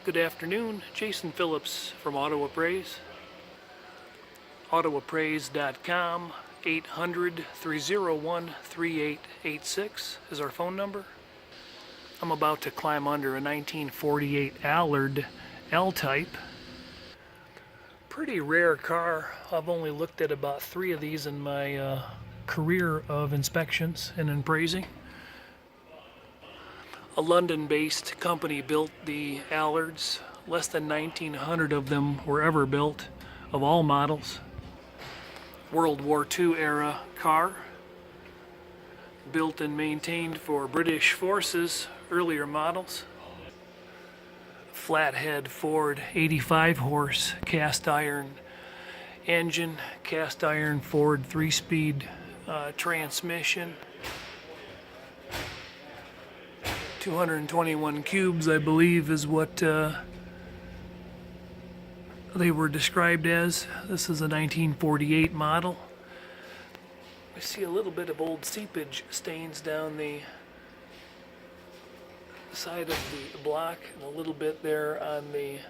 Good afternoon, Jason Phillips from Appraise. Autoappraise.com, 800-301-3886 is our phone number. I'm about to climb under a 1948 Allard L Type. Pretty rare car. I've only looked at about 3 of these in my career of inspections and appraising. A London-based company built the Allards. Less than 1,900 of them were ever built, of all models. World War II era car, built and maintained for British forces, earlier models. Flathead Ford 85 horse cast iron engine, cast iron Ford 3-speed transmission. 221 cubes, I believe, is what they were described as. This is a 1948 model. I see a little bit of old seepage stains down the side of the block and a little bit there on the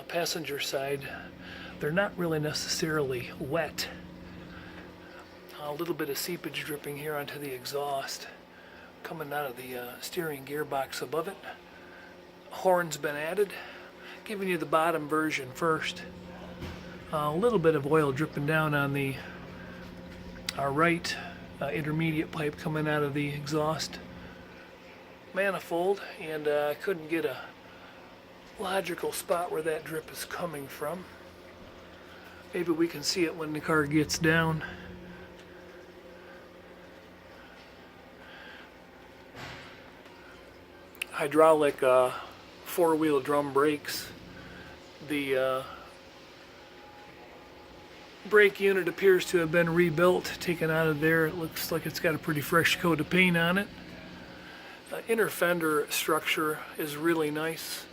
passenger side. They're not really necessarily wet. A little bit of seepage dripping here onto the exhaust, coming out of the steering gearbox above it. Horn's been added. Giving you the bottom version first. A little bit of oil dripping down on the right intermediate pipe coming out of the exhaust manifold, and I couldn't get a logical spot where that drip is coming from. Maybe we can see it when the car gets down. Hydraulic 4-wheel drum brakes. The brake unit appears to have been rebuilt, taken out of there. It looks like it's got a pretty fresh coat of paint on it. Inner fender structure is really nice.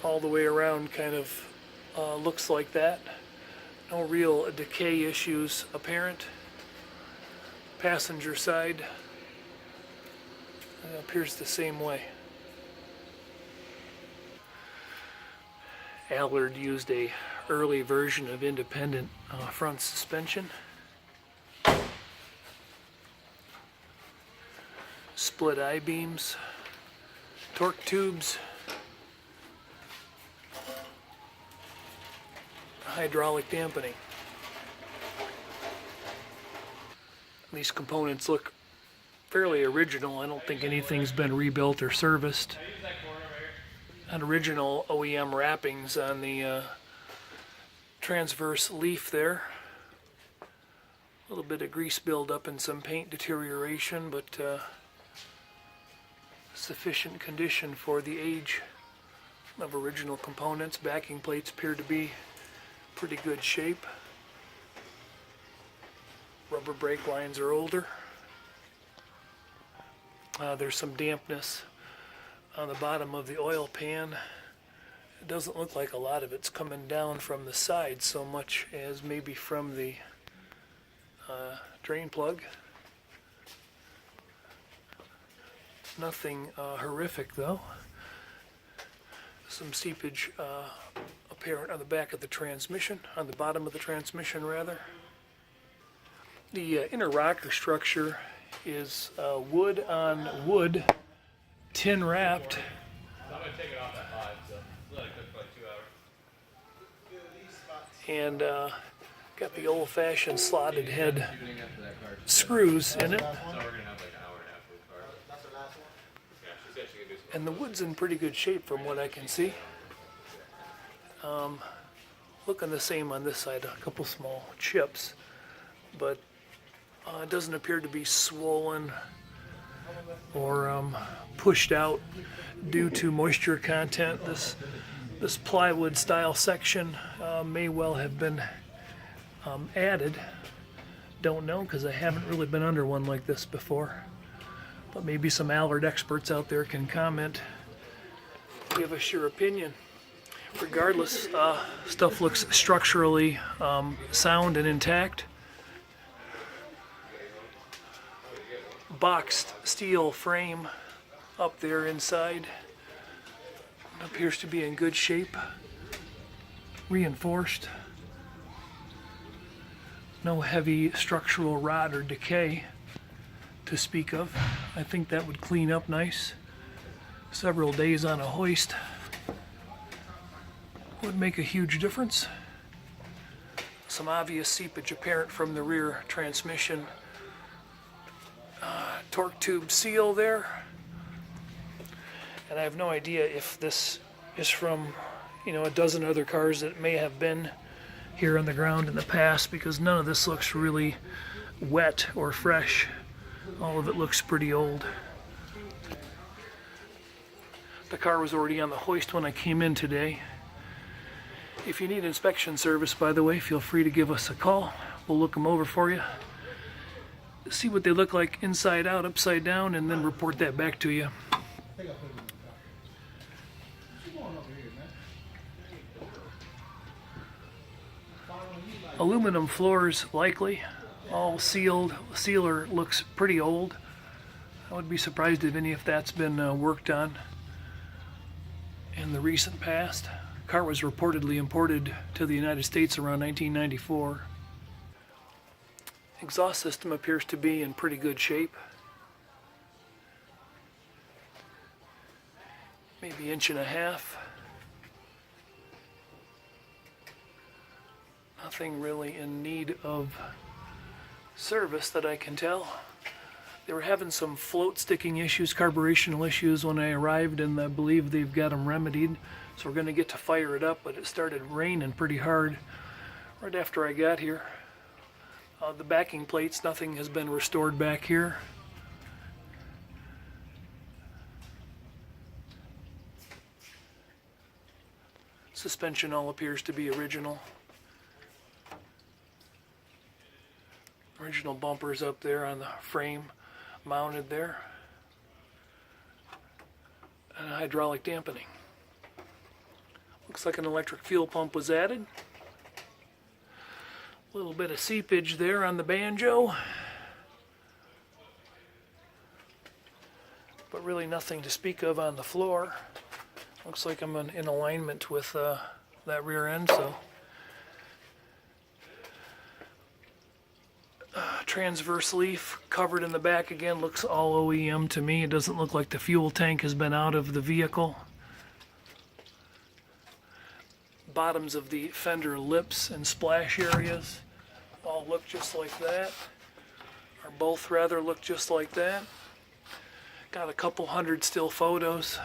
All the way around kind of looks like that. No real decay issues apparent. Passenger side appears the same way. Allard used a early version of independent front suspension. Split I-beams, torque tubes, hydraulic dampening. These components look fairly original. I don't think anything's been rebuilt or serviced. An original OEM wrappings on the transverse leaf there. A little bit of grease buildup and some paint deterioration, but sufficient condition for the age of original components. Backing plates appear to be pretty good shape. Rubber brake lines are older. There's some dampness on the bottom of the oil pan. It doesn't look like a lot of it's coming down from the side so much as maybe from the drain plug. Nothing horrific though. Some seepage apparent on the back of the transmission, on the bottom of the transmission rather. The inner rocker structure is wood on wood, tin wrapped. I'm going to take it off at 5, so let it cook for like 2 hours. And got the old-fashioned slotted head screws in it. So we're going to have like an hour and a half for the car. That's the last one? Yeah, she said she could do some. And the wood's in pretty good shape from what I can see. Looking the same on this side, a couple small chips, but it doesn't appear to be swollen or pushed out due to moisture content. This plywood style section may well have been added. Don't know, because I haven't really been under one like this before. But maybe some Allard experts out there can comment, give us your opinion. Regardless, stuff looks structurally sound and intact. Boxed steel frame up there inside. It appears to be in good shape, reinforced. No heavy structural rot or decay to speak of. I think that would clean up nice. Several days on a hoist would make a huge difference. Some obvious seepage apparent from the rear transmission torque tube seal there. And I have no idea if this is from, a dozen other cars that may have been here on the ground in the past, because none of this looks really wet or fresh. All of it looks pretty old. The car was already on the hoist when I came in today. If you need inspection service, by the way, feel free to give us a call. We'll look them over for you, see what they look like inside out, upside down, and then report that back to you. Aluminum floors likely, all sealed. Sealer looks pretty old. I would be surprised if any of that's been worked on in the recent past. The car was reportedly imported to the United States around 1994. Exhaust system appears to be in pretty good shape. Maybe 1.5 inches. Nothing really in need of service that I can tell. They were having some float sticking issues, carburetional issues when I arrived, and I believe they've got them remedied. So we're going to get to fire it up, but it started raining pretty hard right after I got here. The backing plates, nothing has been restored back here. Suspension all appears to be original. Original bumpers up there on the frame mounted there. And hydraulic dampening. Looks like an electric fuel pump was added. A little bit of seepage there on the banjo. But really nothing to speak of on the floor. Looks like I'm in alignment with that rear end, so. Transverse leaf covered in the back again, looks all OEM to me. It doesn't look like the fuel tank has been out of the vehicle. Bottoms of the fender lips and splash areas all look just like that, or both rather look just like that. Got a couple hundred still photos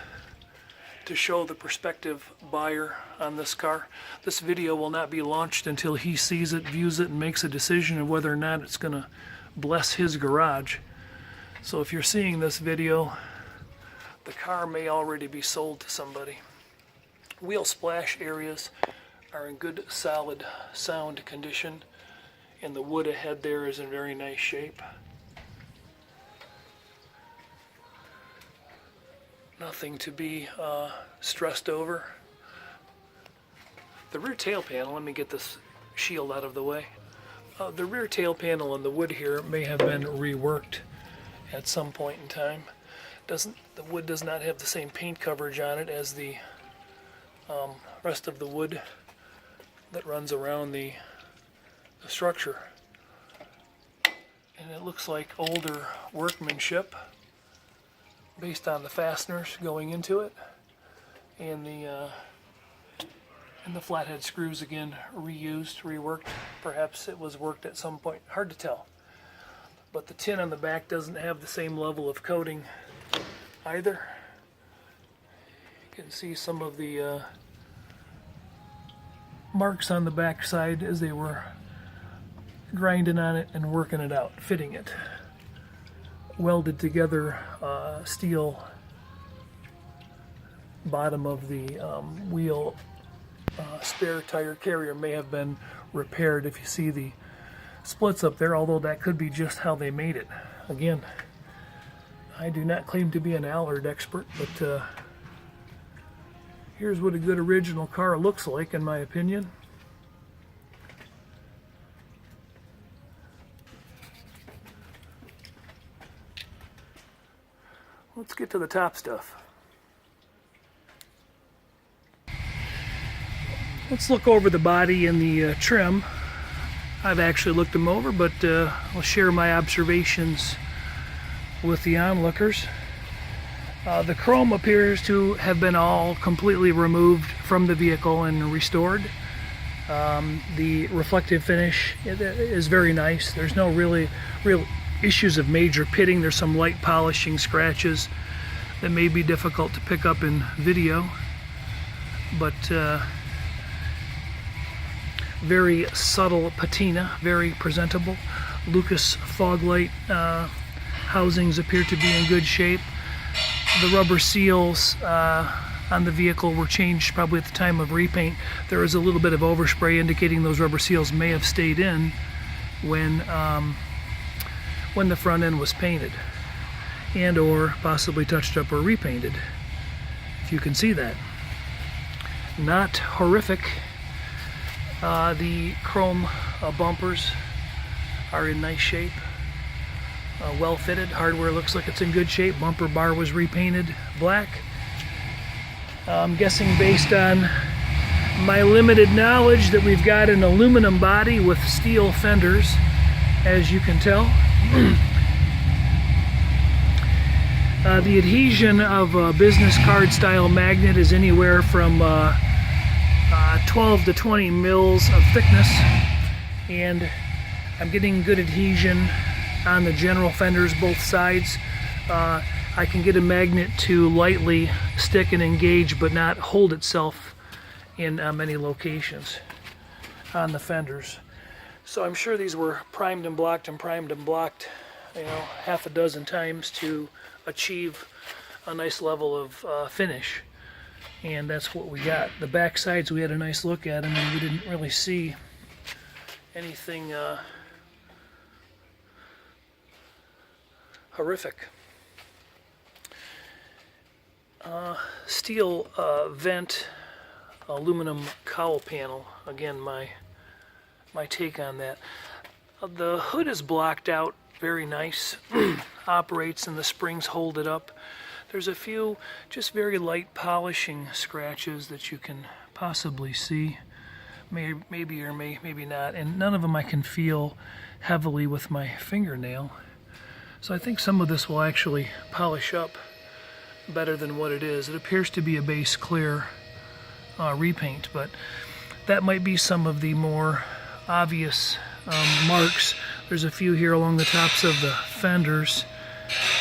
to show the prospective buyer on this car. This video will not be launched until he sees it, views it, and makes a decision of whether or not it's going to bless his garage. So if you're seeing this video, the car may already be sold to somebody. Wheel splash areas are in good, solid, sound condition, and the wood ahead there is in very nice shape. Nothing to be stressed over. The rear tail panel, let me get this shield out of the way. The rear tail panel and the wood here may have been reworked at some point in time. The wood does not have the same paint coverage on it as the rest of the wood that runs around the structure. And it looks like older workmanship based on the fasteners going into it, and the flathead screws again reused, reworked. Perhaps it was worked at some point, hard to tell. But the tin on the back doesn't have the same level of coating either. You can see some of the marks on the back side as they were grinding on it and working it out, fitting it. Welded together steel bottom of the wheel spare tire carrier may have been repaired if you see the splits up there, although that could be just how they made it. Again, I do not claim to be an Allard expert, but here's what a good original car looks like, in my opinion. Let's get to the top stuff. Let's look over the body and the trim. I've actually looked them over, but I'll share my observations with the onlookers. The chrome appears to have been all completely removed from the vehicle and restored. The reflective finish is very nice. There's no real issues of major pitting. There's some light polishing scratches that may be difficult to pick up in video, but very subtle patina, very presentable. Lucas fog light housings appear to be in good shape. The rubber seals on the vehicle were changed probably at the time of repaint. There is a little bit of overspray indicating those rubber seals may have stayed in when the front end was painted and or possibly touched up or repainted, if you can see that. Not horrific. The chrome bumpers are in nice shape. Well fitted. Hardware looks like it's in good shape. Bumper bar was repainted black. I'm guessing based on my limited knowledge that we've got an aluminum body with steel fenders, as you can tell. The adhesion of a business card style magnet is anywhere from 12 to 20 mils of thickness, and I'm getting good adhesion on the general fenders both sides. I can get a magnet to lightly stick and engage but not hold itself in many locations on the fenders. So I'm sure these were primed and blocked, you know, half a dozen times to achieve a nice level of finish. And that's what we got. The back sides, we had a nice look at them, and we didn't really see anything horrific. Steel vent, aluminum cowl panel. Again, my take on that. The hood is blocked out, very nice. Operates and the springs hold it up. There's a few just very light polishing scratches that you can possibly see, maybe or maybe not, and none of them I can feel heavily with my fingernail. So I think some of this will actually polish up better than what it is. It appears to be a base clear repaint, but that might be some of the more obvious marks. There's a few here along the tops of the fenders,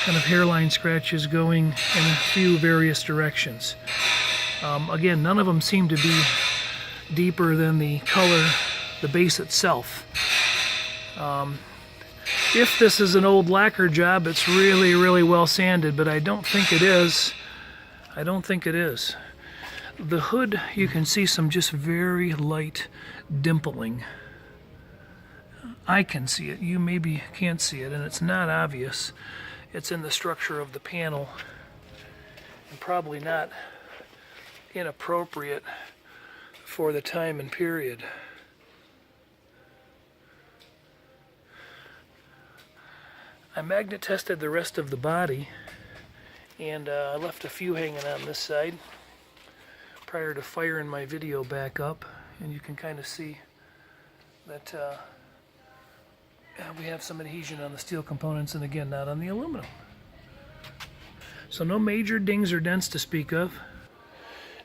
kind of hairline scratches going in a few various directions. Again, none of them seem to be deeper than the color, the base itself. If this is an old lacquer job, it's really, really well sanded, but I don't think it is. I don't think it is. The hood, you can see some just very light dimpling. I can see it. You maybe can't see it, and it's not obvious. It's in the structure of the panel, and probably not inappropriate for the time and period. I magnet tested the rest of the body, and I left a few hanging on this side prior to firing my video back up, and you can kind of see that we have some adhesion on the steel components, and again, not on the aluminum. So no major dings or dents to speak of.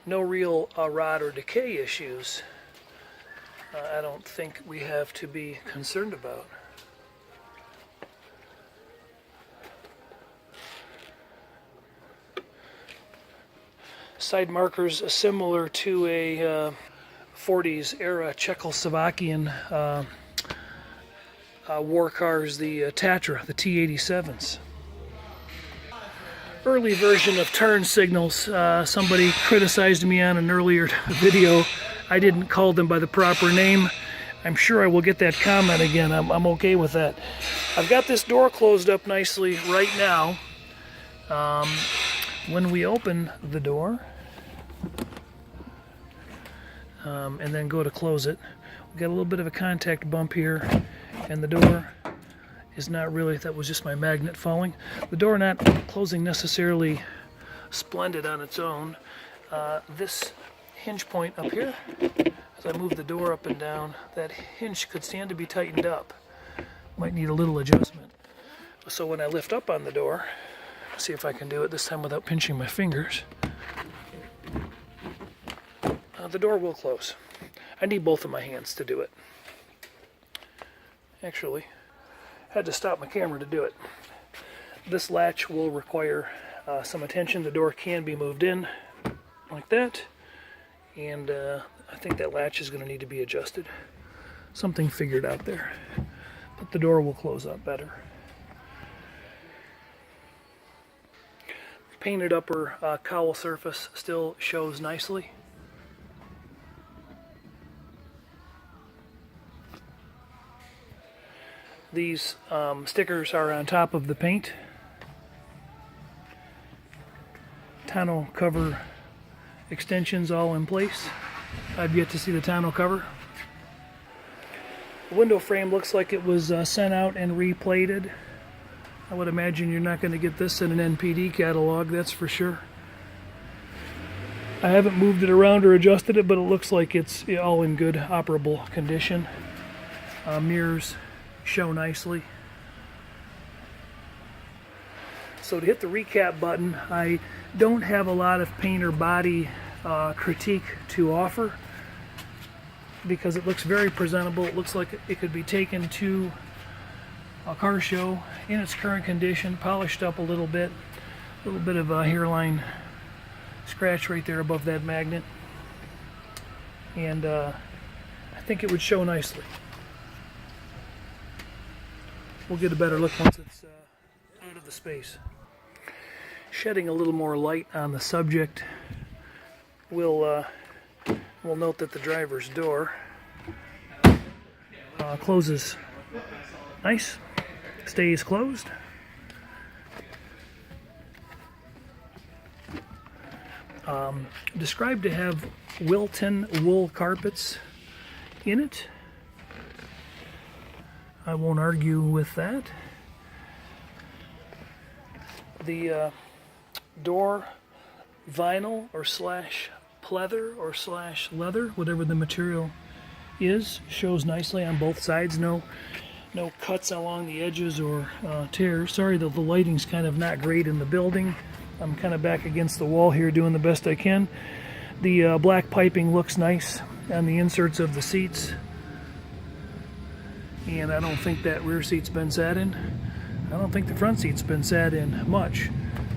No real rot or decay issues. I don't think we have to be concerned about. Side markers similar to a 40s era Czechoslovakian war cars, the Tatra, the T-87s. Early version of turn signals. Somebody criticized me on an earlier video. I didn't call them by the proper name. I'm sure I will get that comment again. I'm okay with that. I've got this door closed up nicely right now. When we open the door and then go to close it, we got a little bit of a contact bump here, and the door is not really, that was just my magnet falling. The door not closing necessarily splendid on its own. This hinge point up here is As I move the door up and down, that hinge could stand to be tightened up. Might need a little adjustment. So when I lift up on the door, see if I can do it this time without pinching my fingers, the door will close. I need both of my hands to do it. Actually, had to stop my camera to do it. This latch will require some attention. The door can be moved in like that, and I think that latch is going to need to be adjusted. Something figured out there, but the door will close up better. Painted upper cowl surface still shows nicely. These stickers are on top of the paint. Tonneau cover extensions all in place. I've yet to see the tonneau cover. The window frame looks like it was sent out and replated. I would imagine you're not going to get this in an NPD catalog, that's for sure. I haven't moved it around or adjusted it, but it looks like it's all in good operable condition. Mirrors show nicely. So to hit the recap button, I don't have a lot of paint or body critique to offer because it looks very presentable. It looks like it could be taken to a car show in its current condition, polished up a little bit of a hairline scratch right there above that magnet, and I think it would show nicely. We'll get a better look once it's out of the space. Shedding a little more light on the subject, we'll note that the driver's door closes nice, stays closed. Described to have Wilton wool carpets in it. I won't argue with that. The door vinyl or slash pleather or slash leather, whatever the material is, shows nicely on both sides. No cuts along the edges or tears. Sorry that the lighting's kind of not great in the building. I'm kind of back against the wall here doing the best I can. The black piping looks nice on the inserts of the seats. And I don't think that rear seat's been sat in. I don't think the front seat's been sat in much.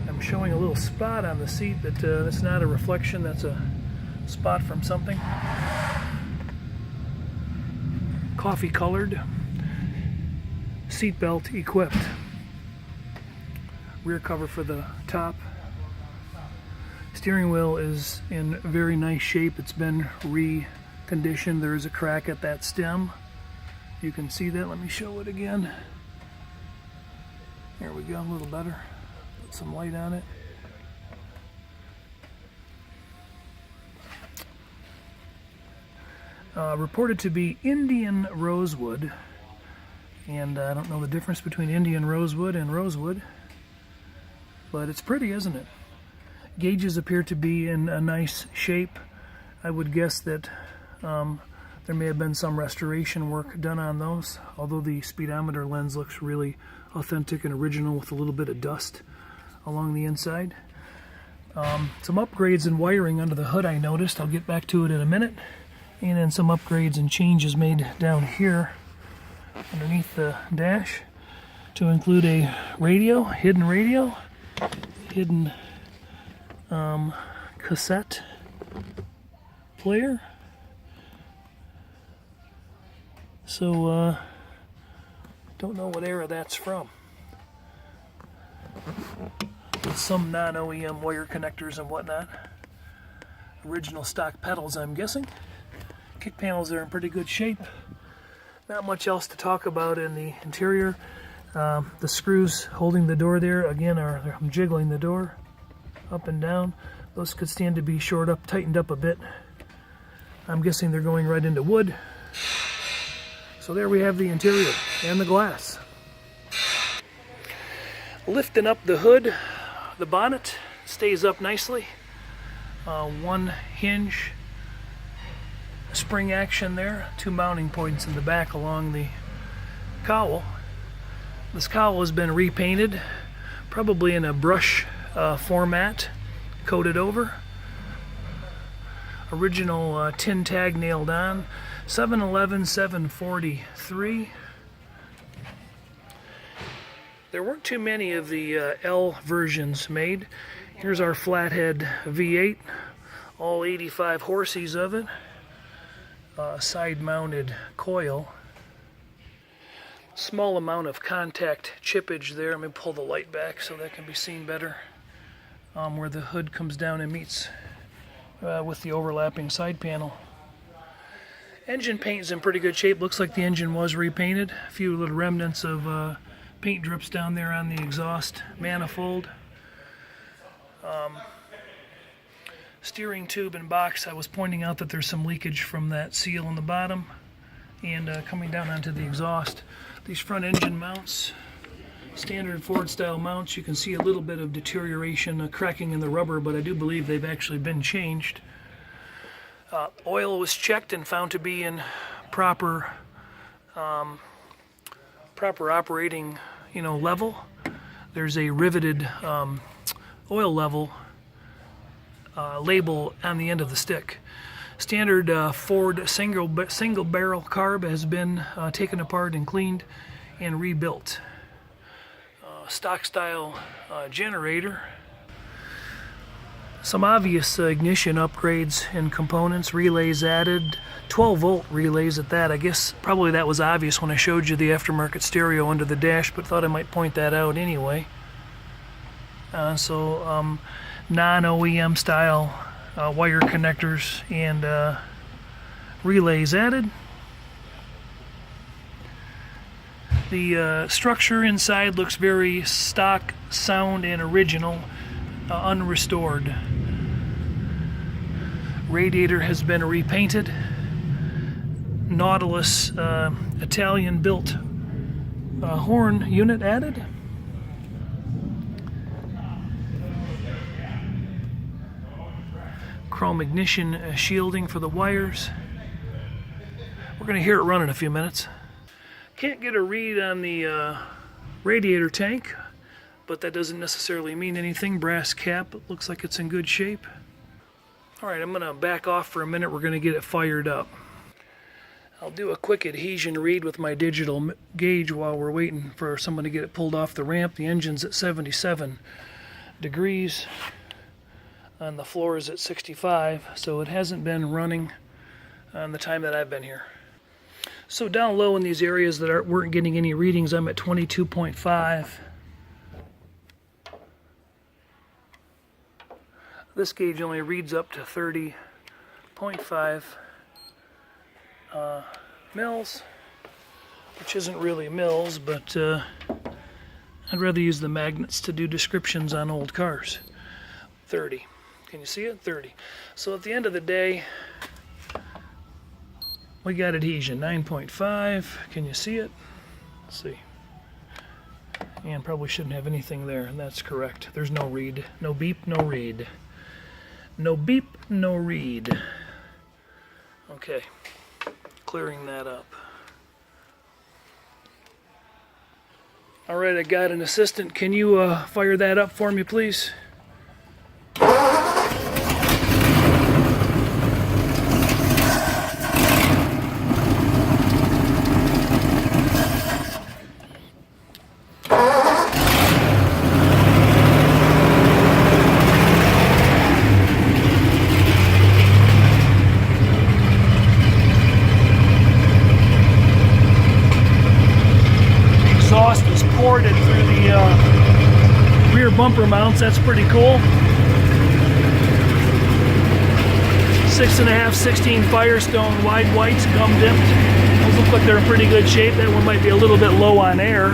I'm showing a little spot on the seat that's not a reflection, that's a spot from something. Coffee colored. Seat belt equipped. Rear cover for the top. Steering wheel is in very nice shape. It's been reconditioned. There is a crack at that stem. You can see that. Let me show it again. There we go, a little better. Put some light on it. Reported to be Indian rosewood, and I don't know the difference between Indian rosewood and rosewood, but it's pretty, isn't it? Gauges appear to be in a nice shape. I would guess that there may have been some restoration work done on those, although the speedometer lens looks really authentic and original with a little bit of dust along the inside. Some upgrades in wiring under the hood I noticed. I'll get back to it in a minute. And then some upgrades and changes made down here underneath the dash to include a radio, hidden cassette player. So, don't know what era that's from. With some non-OEM wire connectors and whatnot. Original stock pedals, I'm guessing. Kick panels are in pretty good shape. Not much else to talk about in the interior. The screws holding the door there, again, I'm jiggling the door up and down. Those could stand to be tightened up a bit. I'm guessing they're going right into wood. So there we have the interior and the glass. Lifting up the hood, the bonnet stays up nicely. One hinge spring action there, 2 mounting points in the back along the cowl. This cowl has been repainted, probably in a brush format, coated over. Original tin tag nailed on, 711-743. There weren't too many of the L versions made. Here's our flathead V8, all 85 horses of it, side-mounted coil. Small amount of contact chippage there. Let me pull the light back so that can be seen better. Where the hood comes down and meets with the overlapping side panel. Engine paint is in pretty good shape. Looks like the engine was repainted. A few little remnants of paint drips down there on the exhaust manifold. Steering tube and box, I was pointing out that there's some leakage from that seal in the bottom and coming down onto the exhaust. These front engine mounts, standard Ford style mounts, you can see a little bit of deterioration, cracking in the rubber, but I do believe they've actually been changed. Oil was checked and found to be in proper operating, level. There's a riveted oil level label on the end of the stick. Standard Ford single barrel carb has been taken apart and cleaned and rebuilt. Stock style generator. Some obvious ignition upgrades and components, relays added, 12-volt relays at that. I guess probably that was obvious when I showed you the aftermarket stereo under the dash, but thought I might point that out anyway. Non-OEM style wire connectors and relays added. The structure inside looks very stock, sound, and original, unrestored. Radiator has been repainted. Nautilus Italian-built horn unit added. Chrome ignition shielding for the wires. We're going to hear it run in a few minutes. Can't get a read on the radiator tank, but that doesn't necessarily mean anything. Brass cap, it looks like it's in good shape. Alright, I'm going to back off for a minute. We're going to get it fired up. I'll do a quick adhesion read with my digital gauge while we're waiting for someone to get it pulled off the ramp. The engine's at 77 degrees. And the floor is at 65, so it hasn't been running on the time that I've been here. So down low in these areas that weren't getting any readings, I'm at 22.5. This gauge only reads up to 30.5 mils, which isn't really mils, but I'd rather use the magnets to do descriptions on old cars. 30. Can you see it? 30. So at the end of the day, we got adhesion, 9.5. Can you see it? Let's see. And probably shouldn't have anything there, and that's correct. There's no read. No beep, no read. No beep, no read. Okay. Clearing that up. All right, I got an assistant. Can you fire that up for me, please? Exhaust is ported through the rear bumper mounts. That's pretty cool. 6.5 16 Firestone wide whites, gum dipped. Those look like they're in pretty good shape. That one might be a little bit low on air.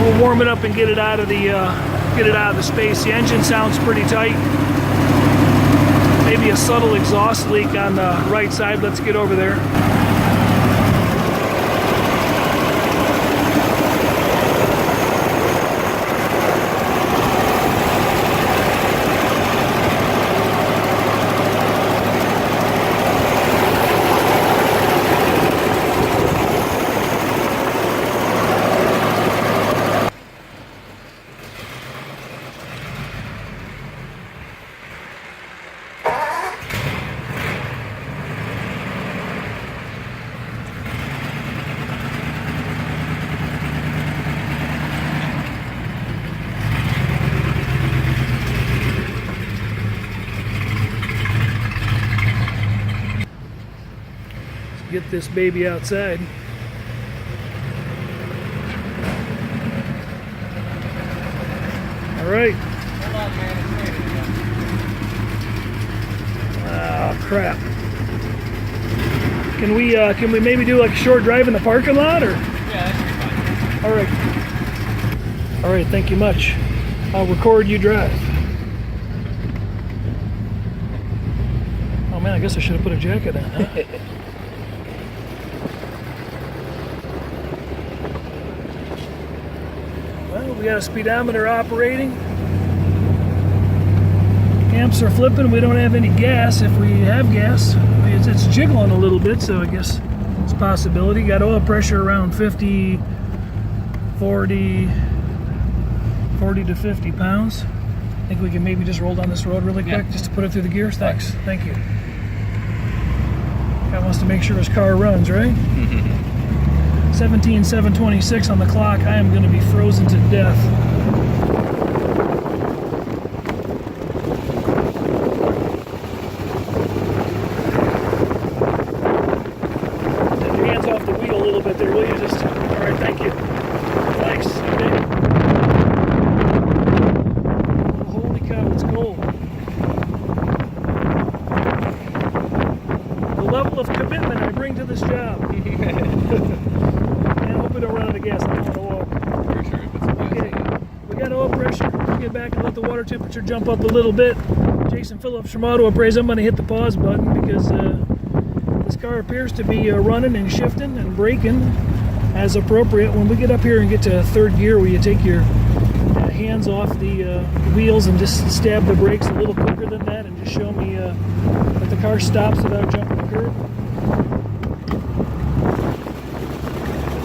We'll warm it up and get it out of the space. The engine sounds pretty tight. Maybe a subtle exhaust leak on the right side. Let's get over there. get this baby outside. All right. Oh crap. Can we maybe do like a short drive in the parking lot, or? Yeah, that should be fine. All right. All right, thank you much. I'll record you drive. Oh man, I guess I should have put a jacket on, huh? Well, we got a speedometer operating. Amps are flipping. We don't have any gas. If we have gas, it's jiggling a little bit, so I guess it's a possibility. Got oil pressure around 50, 40 to 50 pounds. I think we can maybe just roll down this road really quick, just to put it through the gears. Thanks. Thank you. Guy wants to make sure his car runs, right? 17,726 on the clock. I am going to be frozen to death. Take your hands off the wheel a little bit there, will you? Just, all right, thank you. Thanks. Okay. Holy cow, it's cold. The level of commitment I bring to this job. And I hope we don't run out of gas. I don't want to walk. For sure, if it's a Okay, we got oil pressure. We'll get back and let the water temperature jump up a little bit. Jason Phillips from Auto Appraise. I'm going to hit the pause button because this car appears to be running and shifting and braking as appropriate. When we get up here and get to third gear, where you take your hands off the wheels and just stab the brakes a little quicker than that, and just show me that the car stops without jumping the curb.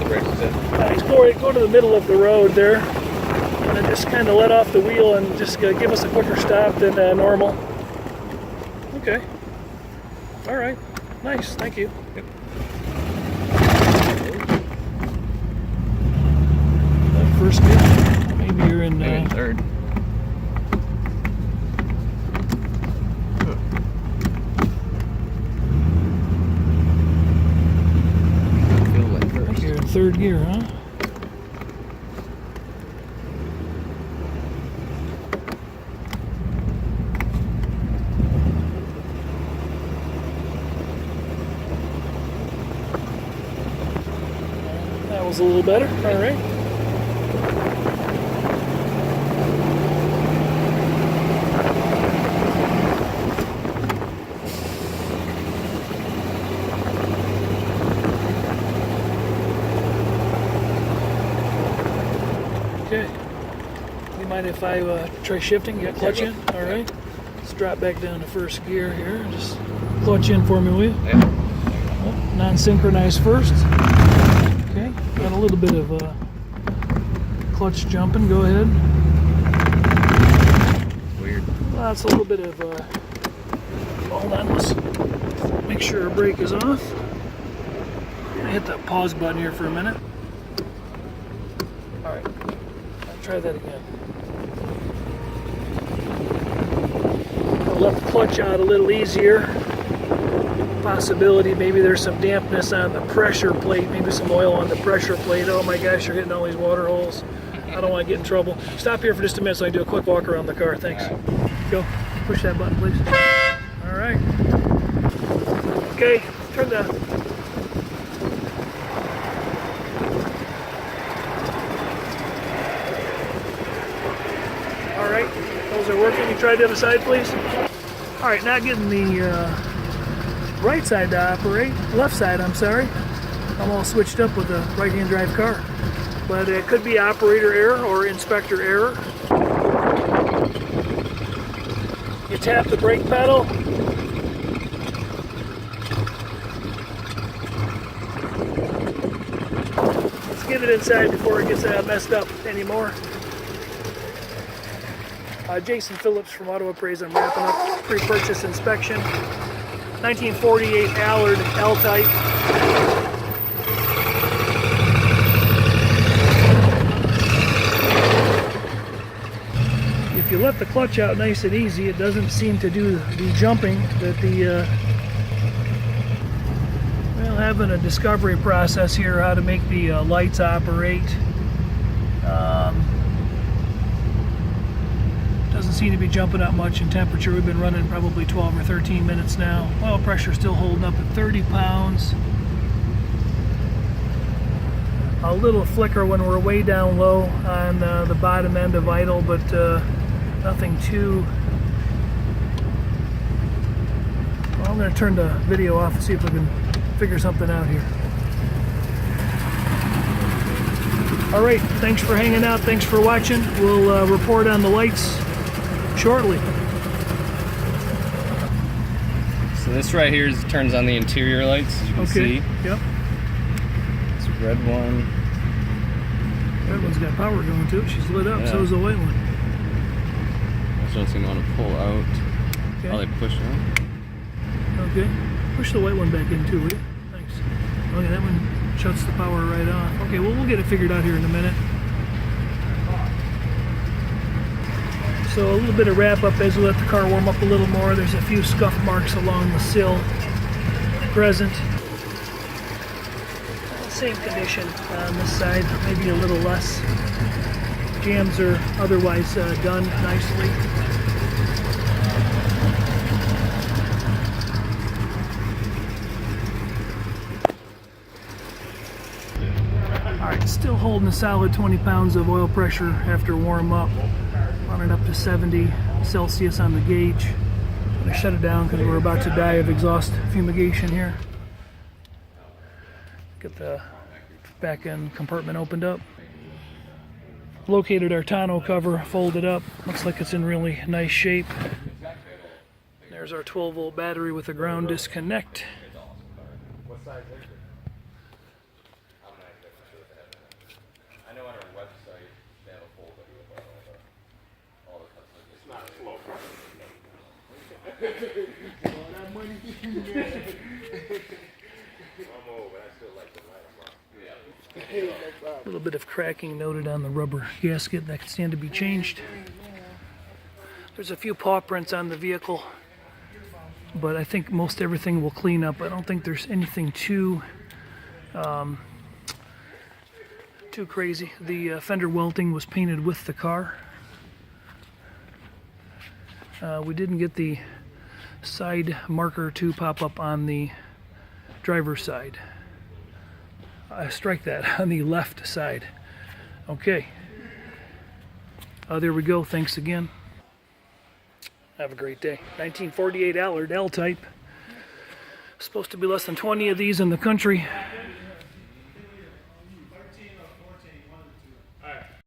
the brakes is it. Nice. Go to the middle of the road there, and then just kind of let off the wheel and just give us a quicker stop than normal. Okay. All right. Nice. Thank you. Yep. First gear. Maybe you're in third. Feel like I think first. you're in third gear, huh? That was a little better. All right. Okay. You mind if I try shifting? You got clutch in? All right. Let's drop back down to first gear here. Just clutch in for me, will you? Yeah. Oh, non-synchronized first. Okay. Got a little bit of clutch jumping. Go ahead. It's weird. Well, that's a little bit of. Hold on. Let's make sure our brake is off. I hit that pause button here for a minute. All right. Try that again. I'll let the clutch out a little easier. Possibility maybe there's some dampness on the pressure plate, maybe some oil on the pressure plate. Oh my gosh, you're hitting all these water holes. I don't want to get in trouble. Stop here for just a minute so I can do a quick walk around the car. Thanks. Go. Push that button, please. All right. Okay, turn the... All right, those are working. You try the other side, please. All right, now getting the right side to operate. Left side, I'm sorry. I'm all switched up with a right-hand drive car. But it could be operator error or inspector error. You tap the brake pedal. Let's get it inside before it gets messed up anymore. Jason Phillips from Auto Appraise. I'm wrapping up pre-purchase inspection. 1948 Allard L Type. If you let the clutch out nice and easy, it doesn't seem to do the jumping that the well, Still having a discovery process here, how to make the lights operate. Doesn't seem to be jumping up much in temperature. We've been running probably 12 or 13 minutes now. Oil pressure still holding up at 30 pounds. A little flicker when we're way down low on the bottom end of idle, but nothing too... Well, I'm going to turn the video off and see if we can figure something out here. All right, thanks for hanging out. Thanks for watching. We'll report on the lights shortly. So this right here turns on the interior lights, as you can see. Yep. This red one. Red one's got power going to it. She's lit up. Yeah. So is the white one. This one seems to want to pull out. Okay. Oh, they push out. Okay. Push the white one back in too, will you? Thanks. Okay, that one shuts the power right off. Okay, well, we'll get it figured out here in a minute. So a little bit of wrap up as we let the car warm up a little more. There's a few scuff marks along the sill present. Same condition on this side, maybe a little less. Jams are otherwise done nicely. Alright, still holding a solid 20 pounds of oil pressure after warm up. Running up to 70 Celsius on the gauge. I'm going to shut it down because we're about to die of exhaust fumigation here. Get the back end compartment opened up. Located our tonneau cover, folded up. Looks like it's in really nice shape. There's our 12-volt battery with a ground disconnect. A little bit of cracking noted on the rubber gasket that can stand to be changed. There's a few paw prints on the vehicle, but I think most everything will clean up. I don't think there's anything too crazy. The fender welting was painted with the car. We didn't get the side marker to pop up on the driver's side. Strike that, on the left side. Okay. There we go. Thanks again. Have a great day. 1948 Allard L Type. Supposed to be less than 20 of these in the country.